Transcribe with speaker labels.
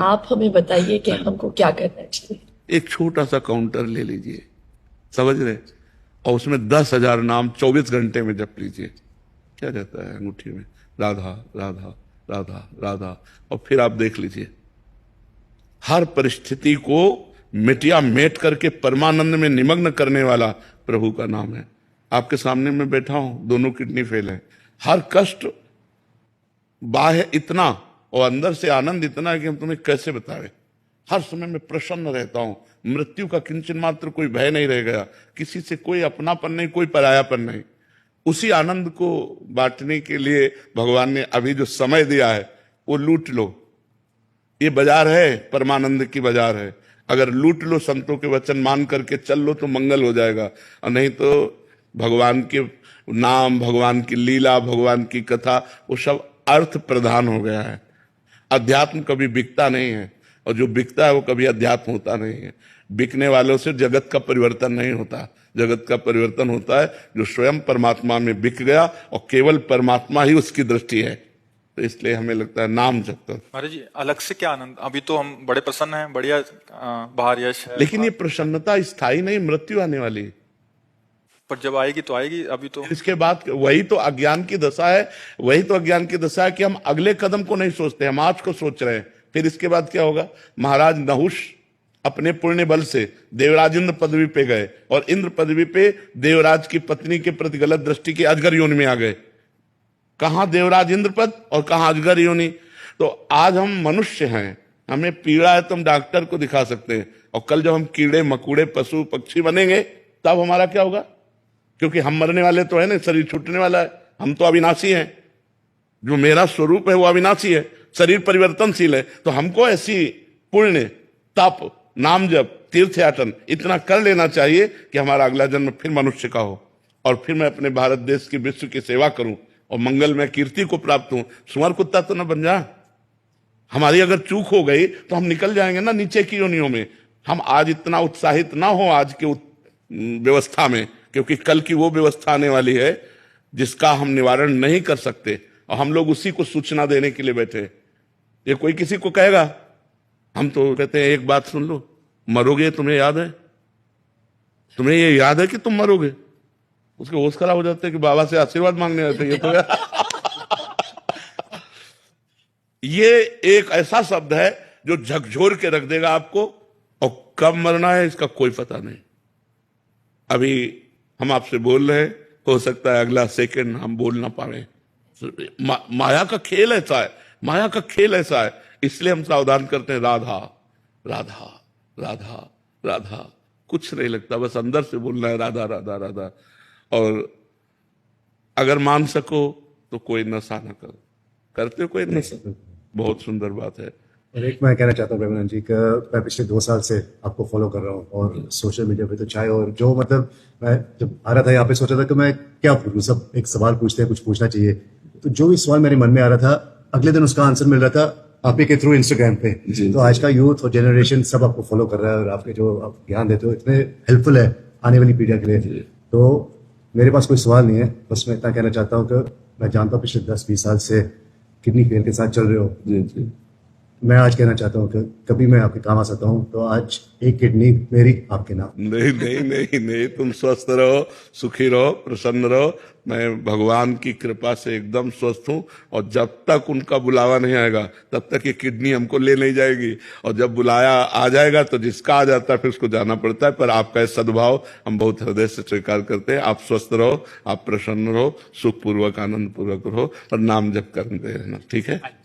Speaker 1: आप हमें बताइए कि हमको क्या करना चाहिए।
Speaker 2: एक छोटा सा काउंटर ले लीजिए, समझ रहे, और उसमें 10,000 नाम 24 घंटे में जप लीजिए। क्या रहता है अंगूठी में? राधा राधा राधा राधा। और फिर आप देख लीजिए, हर परिस्थिति को मिटिया मेट करके परमानंद में निमग्न करने वाला प्रभु का नाम है। आपके सामने मैं बैठा हूं, दोनों किडनी फेल है, हर कष्ट बाह्य इतना और अंदर से आनंद इतना है कि हम तुम्हें कैसे बताएं। हर समय मैं प्रसन्न रहता हूं, मृत्यु का किंचन मात्र कोई भय नहीं रह गया, किसी से कोई अपनापन नहीं, कोई परायापन नहीं। उसी आनंद को बांटने के लिए भगवान ने अभी जो समय दिया है वो लूट लो। ये बाजार है, परमानंद की बाजार है। अगर लूट लो, संतों के वचन मान करके चल लो तो मंगल हो जाएगा, और नहीं तो भगवान के नाम, भगवान की लीला, भगवान की कथा, वो सब अर्थ प्रधान हो गया है। अध्यात्म कभी बिकता नहीं है, और जो बिकता है वो कभी अध्यात्म होता नहीं है। बिकने वालों से जगत का परिवर्तन नहीं होता। जगत का परिवर्तन होता है जो स्वयं परमात्मा में बिक गया और केवल परमात्मा ही उसकी दृष्टि है। तो इसलिए हमें लगता है नाम जब तक।
Speaker 3: महाराज जी, अलग से क्या आनंद, अभी तो हम बड़े प्रसन्न हैं, बढ़िया बाहर यश है,
Speaker 2: लेकिन ये प्रसन्नता स्थायी नहीं, मृत्यु आने वाली है।
Speaker 3: पर जब आएगी तो आएगी, अभी तो
Speaker 2: इसके बाद वही तो अज्ञान की दशा है, वही तो अज्ञान की दशा है कि हम अगले कदम को नहीं सोचते, हम आज को सोच रहे हैं। फिर इसके बाद क्या होगा? महाराज नहुष अपने पुण्य बल से देवराज इंद्र पदवी पे गए, और इंद्र पदवी पे देवराज की पत्नी के प्रति गलत दृष्टि के अजगर योनि में आ गए। कहां देवराज इंद्र पद और कहां अजगर योनि। तो आज हम मनुष्य हैं, हमें पीड़ा है तो हम डॉक्टर को दिखा सकते हैं, और कल जब हम कीड़े मकोड़े पशु पक्षी बनेंगे तब हमारा क्या होगा? क्योंकि हम मरने वाले तो है ना, शरीर छूटने वाला है, हम तो अविनाशी हैं। जो मेरा स्वरूप है वो अविनाशी है, शरीर परिवर्तनशील है। तो हमको ऐसी पुण्य, तप, नाम जप, तीर्थ याटन इतना कर लेना चाहिए कि हमारा अगला जन्म फिर मनुष्य का हो, और फिर मैं अपने भारत देश की, विश्व की सेवा करूं और मंगल में कीर्ति को प्राप्त हूं। सुअर कुत्ता तो न बन जा। हमारी अगर चूक हो गई तो हम निकल जाएंगे ना नीचे की योनियों में। हम आज इतना उत्साहित ना हो आज के व्यवस्था में, क्योंकि कल की वो व्यवस्था आने वाली है जिसका हम निवारण नहीं कर सकते, और हम लोग उसी को सूचना देने के लिए बैठे। ये कोई किसी को कहेगा, हम तो कहते हैं एक बात सुन लो, मरोगे, तुम्हें याद है? तुम्हें ये याद है कि तुम मरोगे? उसके होश खराब हो जाते हैं कि बाबा से आशीर्वाद मांगने आते। ये तो ये एक ऐसा शब्द है जो झकझोर के रख देगा आपको, और कब मरना है इसका कोई पता नहीं। अभी हम आपसे बोल रहे हैं, हो सकता है अगला सेकंड हम बोल ना पाए। माया का खेल ऐसा है, माया का खेल ऐसा है, इसलिए हम सावधान करते हैं। राधा राधा राधा राधा, कुछ नहीं लगता, बस अंदर से बोलना है राधा राधा राधा। और अगर मान सको तो कोई नशा ना करो। करते हो कोई नशा? बहुत सुंदर बात है।
Speaker 4: और एक मैं कहना चाहता हूँ प्रेमानंद जी का, मैं पिछले 2 साल से आपको फॉलो कर रहा हूँ, और सोशल मीडिया पे तो चाहे, और जो मतलब मैं जब आ रहा था यहाँ पे सोचा था कि मैं क्या पूछूं, सब एक सवाल पूछते हैं, कुछ पूछना चाहिए। तो जो भी सवाल मेरे मन में आ रहा था, अगले दिन उसका आंसर मिल रहा था आप ही के थ्रू इंस्टाग्राम पे। तो आज का यूथ और जनरेशन सब आपको फॉलो कर रहा है, और आपके जो आप ज्ञान देते हो इतने हेल्पफुल है आने वाली पीढ़ियों के लिए। तो मेरे पास कोई सवाल नहीं है, बस मैं इतना कहना चाहता हूँ कि मैं जानता हूँ पिछले 10-20 साल से किडनी फेल के साथ चल रहे हो।
Speaker 2: जी।
Speaker 4: मैं आज कहना चाहता हूँ कि कभी मैं आपके काम आ सकता हूँ, तो आज एक किडनी मेरी आपके नाम।
Speaker 2: नहीं नहीं नहीं नहीं, तुम स्वस्थ रहो, सुखी रहो, प्रसन्न रहो। मैं भगवान की कृपा से एकदम स्वस्थ हूं, और जब तक उनका बुलावा नहीं आएगा तब तक ये किडनी हमको ले नहीं जाएगी, और जब बुलाया आ जाएगा तो जिसका आ जाता है फिर उसको जाना पड़ता है। पर आपका ये सद्भाव हम बहुत हृदय से स्वीकार करते हैं। आप स्वस्थ रहो, आप प्रसन्न रहो, सुखपूर्वक आनंद पूर्वक रहो, और नाम जप करते रहना, ठीक है?